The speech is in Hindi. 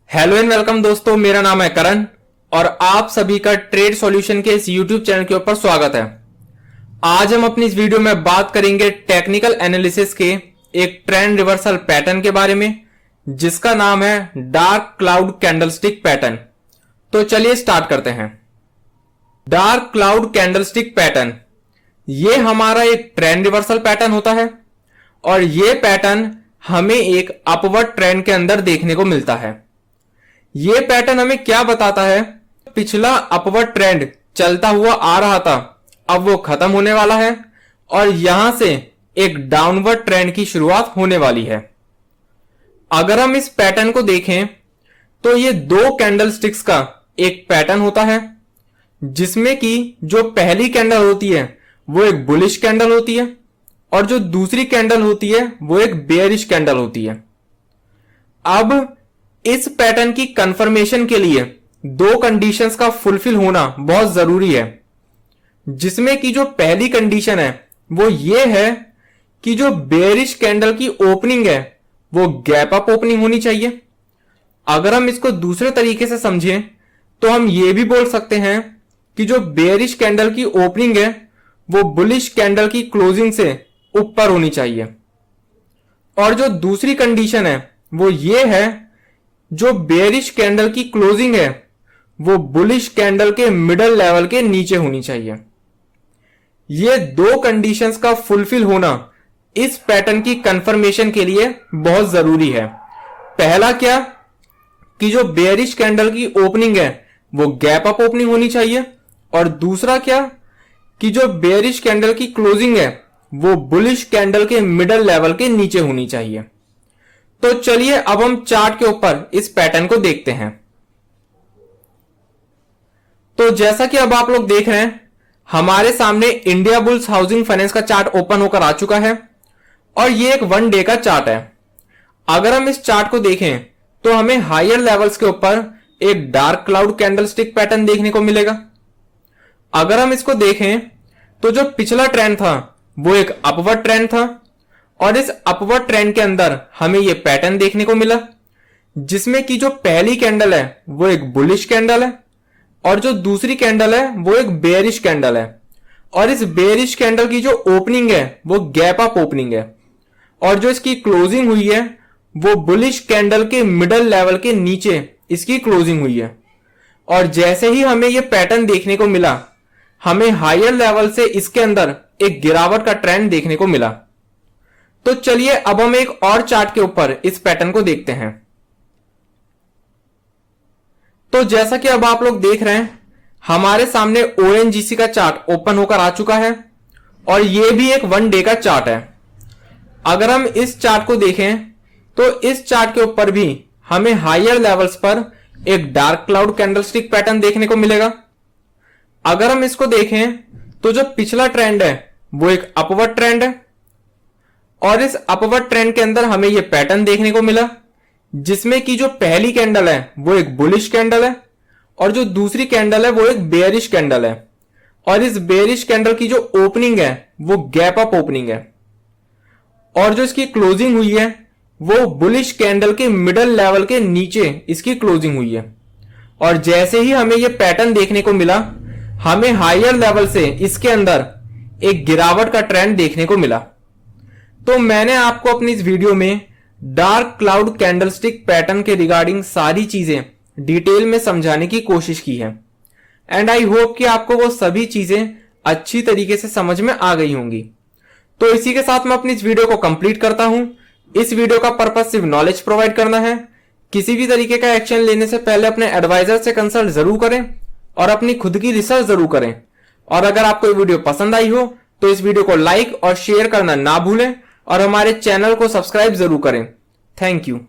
हेलो एंड वेलकम दोस्तों, मेरा नाम है करण और आप सभी का ट्रेड सॉल्यूशन के इस यूट्यूब चैनल के ऊपर स्वागत है। आज हम अपनी इस वीडियो में बात करेंगे टेक्निकल एनालिसिस के एक ट्रेंड रिवर्सल पैटर्न के बारे में, जिसका नाम है डार्क क्लाउड कैंडलस्टिक पैटर्न। तो चलिए स्टार्ट करते हैं। डार्क क्लाउड कैंडलस्टिक पैटर्न ये हमारा एक ट्रेंड रिवर्सल पैटर्न होता है और ये पैटर्न हमें एक अपवर्ड ट्रेंड के अंदर देखने को मिलता है। ये पैटर्न हमें क्या बताता है? पिछला अपवर्ड ट्रेंड चलता हुआ आ रहा था, अब वो खत्म होने वाला है और यहां से एक डाउनवर्ड ट्रेंड की शुरुआत होने वाली है। अगर हम इस पैटर्न को देखें तो ये दो कैंडल स्टिक्स का एक पैटर्न होता है, जिसमें कि जो पहली कैंडल होती है वो एक बुलिश कैंडल होती है और जो दूसरी कैंडल होती है वो एक बेयरिश कैंडल होती है। अब इस पैटर्न की कंफर्मेशन के लिए दो कंडीशंस का फुलफिल होना बहुत जरूरी है, जिसमें कि जो पहली कंडीशन है वो ये है कि जो बेयरिश कैंडल की ओपनिंग है वो गैप अप ओपनिंग होनी चाहिए। अगर हम इसको दूसरे तरीके से समझें तो हम ये भी बोल सकते हैं कि जो बेयरिश कैंडल की ओपनिंग है वो बुलिश कैंडल की क्लोजिंग से ऊपर होनी चाहिए। और जो दूसरी कंडीशन है वो ये है, जो बेयरिश कैंडल की क्लोजिंग है वो बुलिश कैंडल के मिडल लेवल के नीचे होनी चाहिए। ये दो कंडीशंस का फुलफिल होना इस पैटर्न की कंफर्मेशन के लिए बहुत जरूरी है। पहला क्या कि जो बेयरिश कैंडल की ओपनिंग है वो गैप अप ओपनिंग होनी चाहिए, और दूसरा क्या कि जो बेयरिश कैंडल की क्लोजिंग है वो बुलिश कैंडल के मिडल लेवल के नीचे होनी चाहिए। तो चलिए अब हम चार्ट के ऊपर इस पैटर्न को देखते हैं। तो जैसा कि अब आप लोग देख रहे हैं, हमारे सामने इंडिया बुल्स हाउसिंग फाइनेंस का चार्ट ओपन होकर आ चुका है और ये एक वन डे का चार्ट है। अगर हम इस चार्ट को देखें तो हमें हायर लेवल्स के ऊपर एक डार्क क्लाउड कैंडलस्टिक पैटर्न देखने को मिलेगा। अगर हम इसको देखें तो जो पिछला ट्रेंड था वो एक अपवर्ड ट्रेंड था और इस अपवर्ड ट्रेंड के अंदर हमें यह पैटर्न देखने को मिला, जिसमें कि जो पहली कैंडल है वो एक बुलिश कैंडल है और जो दूसरी कैंडल है वो एक बेयरिश कैंडल है। और इस बेयरिश कैंडल की जो ओपनिंग है वो गैप अप ओपनिंग है और जो इसकी क्लोजिंग हुई है वो बुलिश कैंडल के मिडल लेवल के नीचे इसकी क्लोजिंग हुई है। और जैसे ही हमें यह पैटर्न देखने को मिला, हमें हायर लेवल से इसके अंदर एक गिरावट का ट्रेंड देखने को मिला। तो चलिए अब हम एक और चार्ट के ऊपर इस पैटर्न को देखते हैं। तो जैसा कि अब आप लोग देख रहे हैं, हमारे सामने ओएनजीसी का चार्ट ओपन होकर आ चुका है और यह भी एक वन डे का चार्ट है। अगर हम इस चार्ट को देखें तो इस चार्ट के ऊपर भी हमें हायर लेवल्स पर एक डार्क क्लाउड कैंडलस्टिक पैटर्न देखने को मिलेगा। अगर हम इसको देखें तो जो पिछला ट्रेंड है वो एक अपवर्ड ट्रेंड है और इस अपवर्ड ट्रेंड के अंदर हमें यह पैटर्न देखने को मिला, जिसमें कि जो पहली कैंडल है वो एक बुलिश कैंडल है और जो दूसरी कैंडल है वो एक बेयरिश कैंडल है। और इस बेयरिश कैंडल की जो ओपनिंग है वो गैप अप ओपनिंग है और जो इसकी क्लोजिंग हुई है वो बुलिश कैंडल के मिडल लेवल के नीचे इसकी क्लोजिंग हुई है। और जैसे ही हमें यह पैटर्न देखने को मिला, हमें हायर लेवल से इसके अंदर एक गिरावट का ट्रेंड देखने को मिला। तो मैंने आपको अपनी इस वीडियो में डार्क क्लाउड कैंडलस्टिक पैटर्न के रिगार्डिंग सारी चीजें डिटेल में समझाने की कोशिश की है एंड आई होप कि आपको वो सभी चीजें अच्छी तरीके से समझ में आ गई होंगी। तो इसी के साथ मैं अपनी इस वीडियो को कंप्लीट करता हूं। इस वीडियो का पर्पस सिर्फ नॉलेज प्रोवाइड करना है। किसी भी तरीके का एक्शन लेने से पहले अपने एडवाइजर से कंसल्ट जरूर करें और अपनी खुद की रिसर्च जरूर करें। और अगर आपको ये वीडियो पसंद आई हो तो इस वीडियो को लाइक और शेयर करना ना भूलें और हमारे चैनल को सब्सक्राइब जरूर करें। Thank you.